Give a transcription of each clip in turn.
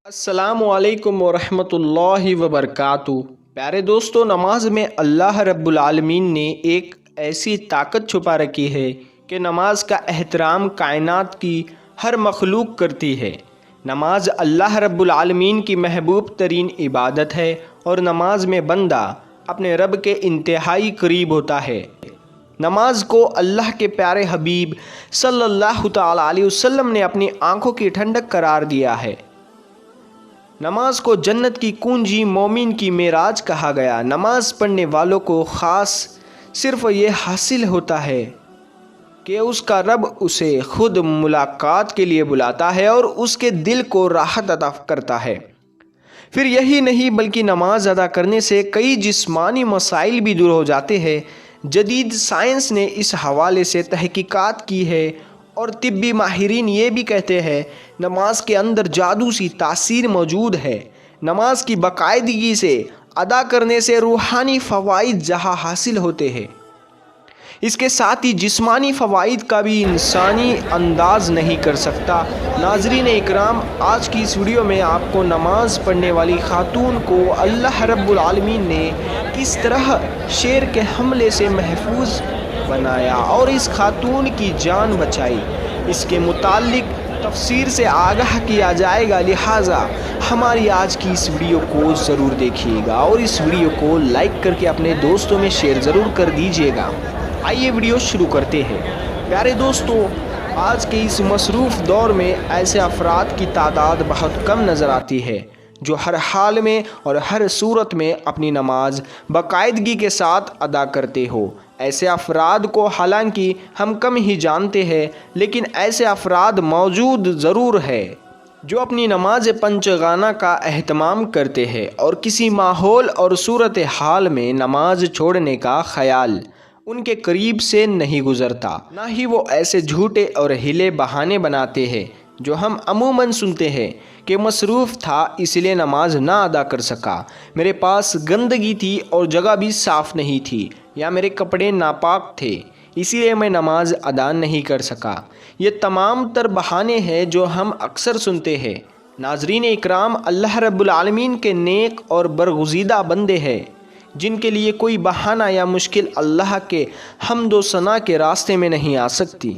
السلام علیکم ورحمۃ اللہ وبرکاتہ۔ پیارے دوستو، نماز میں اللہ رب العالمین نے ایک ایسی طاقت چھپا رکھی ہے کہ نماز کا احترام کائنات کی ہر مخلوق کرتی ہے۔ نماز اللہ رب العالمین کی محبوب ترین عبادت ہے اور نماز میں بندہ اپنے رب کے انتہائی قریب ہوتا ہے۔ نماز کو اللہ کے پیارے حبیب صلی اللہ تعالیٰ علیہ وسلم نے اپنی آنکھوں کی ٹھنڈک قرار دیا ہے۔ نماز کو جنت کی کنجی، مومن کی معراج کہا گیا۔ نماز پڑھنے والوں کو خاص صرف یہ حاصل ہوتا ہے کہ اس کا رب اسے خود ملاقات کے لیے بلاتا ہے اور اس کے دل کو راحت عطا کرتا ہے۔ پھر یہی نہیں بلکہ نماز ادا کرنے سے کئی جسمانی مسائل بھی دور ہو جاتے ہیں۔ جدید سائنس نے اس حوالے سے تحقیقات کی ہے اور طبی ماہرین یہ بھی کہتے ہیں نماز کے اندر جادو سی تاثیر موجود ہے۔ نماز کی باقاعدگی سے ادا کرنے سے روحانی فوائد جہاں حاصل ہوتے ہیں، اس کے ساتھ ہی جسمانی فوائد کا بھی انسانی انداز نہیں کر سکتا۔ ناظرین اکرام، آج کی اس ویڈیو میں آپ کو نماز پڑھنے والی خاتون کو اللہ رب العالمین نے کس طرح شیر کے حملے سے محفوظ بنایا اور اس خاتون کی جان بچائی، اس کے متعلق تفسیر سے آگاہ کیا جائے گا۔ لہٰذا ہماری آج کی اس ویڈیو کو ضرور دیکھیے گا اور اس ویڈیو کو لائک کر کے اپنے دوستوں میں شیئر ضرور کر دیجیے گا۔ آئیے ویڈیو شروع کرتے ہیں۔ پیارے دوستو، آج کے اس مصروف دور میں ایسے افراد کی تعداد بہت کم نظر آتی ہے جو ہر حال میں اور ہر صورت میں اپنی نماز باقاعدگی کے ساتھ ادا کرتے ہو۔ ایسے افراد کو حالانکہ ہم کم ہی جانتے ہیں، لیکن ایسے افراد موجود ضرور ہے جو اپنی نماز پنجگانہ کا اہتمام کرتے ہیں اور کسی ماحول اور صورت حال میں نماز چھوڑنے کا خیال ان کے قریب سے نہیں گزرتا۔ نہ ہی وہ ایسے جھوٹے اور ہیلے بہانے بناتے ہیں جو ہم عموماً سنتے ہیں کہ مصروف تھا اس لیے نماز نہ ادا کر سکا، میرے پاس گندگی تھی اور جگہ بھی صاف نہیں تھی، یا میرے کپڑے ناپاک تھے اسی لیے میں نماز ادا نہیں کر سکا۔ یہ تمام تر بہانے ہیں جو ہم اکثر سنتے ہیں۔ ناظرین اکرام، اللہ رب العالمین کے نیک اور برگزیدہ بندے ہیں جن کے لیے کوئی بہانہ یا مشکل اللہ کے حمد و ثنا کے راستے میں نہیں آ سکتی۔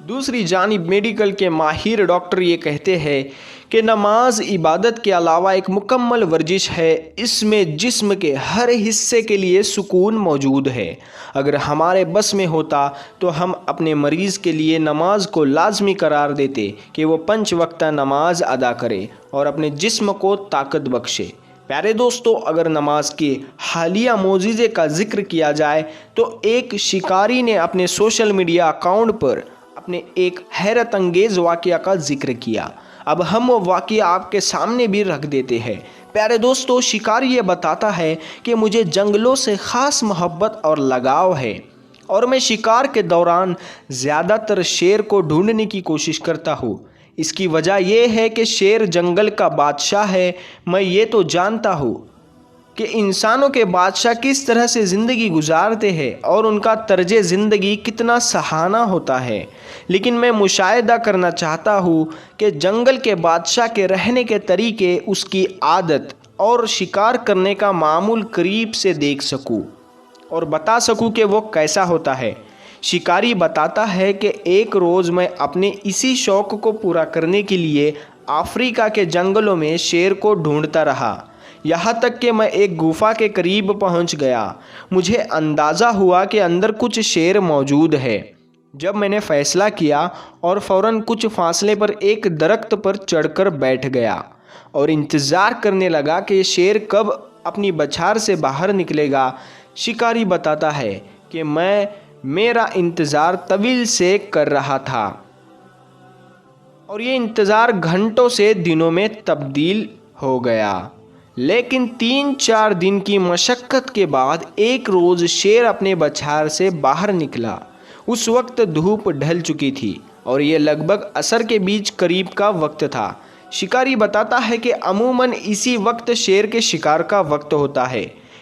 دوسری جانب میڈیکل کے ماہر ڈاکٹر یہ کہتے ہیں کہ نماز عبادت کے علاوہ ایک مکمل ورزش ہے، اس میں جسم کے ہر حصے کے لیے سکون موجود ہے۔ اگر ہمارے بس میں ہوتا تو ہم اپنے مریض کے لیے نماز کو لازمی قرار دیتے کہ وہ 5 وقتہ نماز ادا کرے اور اپنے جسم کو طاقت بخشے۔ پیارے دوستو، اگر نماز کے حالیہ معجزے کا ذکر کیا جائے تو ایک شکاری نے اپنے سوشل میڈیا اکاؤنٹ پر اپنے ایک حیرت انگیز واقعہ کا ذکر کیا۔ اب ہم وہ واقعہ آپ کے سامنے بھی رکھ دیتے ہیں۔ پیارے دوستو، شکاری یہ بتاتا ہے کہ مجھے جنگلوں سے خاص محبت اور لگاؤ ہے اور میں شکار کے دوران زیادہ تر شیر کو ڈھونڈنے کی کوشش کرتا ہوں۔ اس کی وجہ یہ ہے کہ شیر جنگل کا بادشاہ ہے۔ میں یہ تو جانتا ہوں کہ انسانوں کے بادشاہ کس طرح سے زندگی گزارتے ہیں اور ان کا طرز زندگی کتنا سہانا ہوتا ہے، لیکن میں مشاہدہ کرنا چاہتا ہوں کہ جنگل کے بادشاہ کے رہنے کے طریقے، اس کی عادت اور شکار کرنے کا معمول قریب سے دیکھ سکوں اور بتا سکوں کہ وہ کیسا ہوتا ہے۔ شکاری بتاتا ہے کہ ایک روز میں اپنے اسی شوق کو پورا کرنے کے لیے افریقہ کے جنگلوں میں شیر کو ڈھونڈتا رہا، یہاں تک کہ میں ایک گفا کے قریب پہنچ گیا۔ مجھے اندازہ ہوا کہ اندر کچھ شیر موجود ہے۔ جب میں نے فیصلہ کیا اور فوراً کچھ فاصلے پر ایک درخت پر چڑھ کر بیٹھ گیا اور انتظار کرنے لگا کہ یہ شیر کب اپنی بچھار سے باہر نکلے گا۔ شکاری بتاتا ہے کہ میرا انتظار طویل سے کر رہا تھا اور یہ انتظار گھنٹوں سے دنوں میں تبدیل ہو گیا، لیکن 3-4 دن کی مشقت کے بعد ایک روز شیر اپنے بچھار سے باہر نکلا۔ اس وقت دھوپ ڈھل چکی تھی اور یہ لگ بھگ عصر کے بیچ قریب کا وقت تھا۔ شکاری بتاتا ہے کہ عموماً اسی وقت شیر کے شکار کا وقت ہوتا ہے۔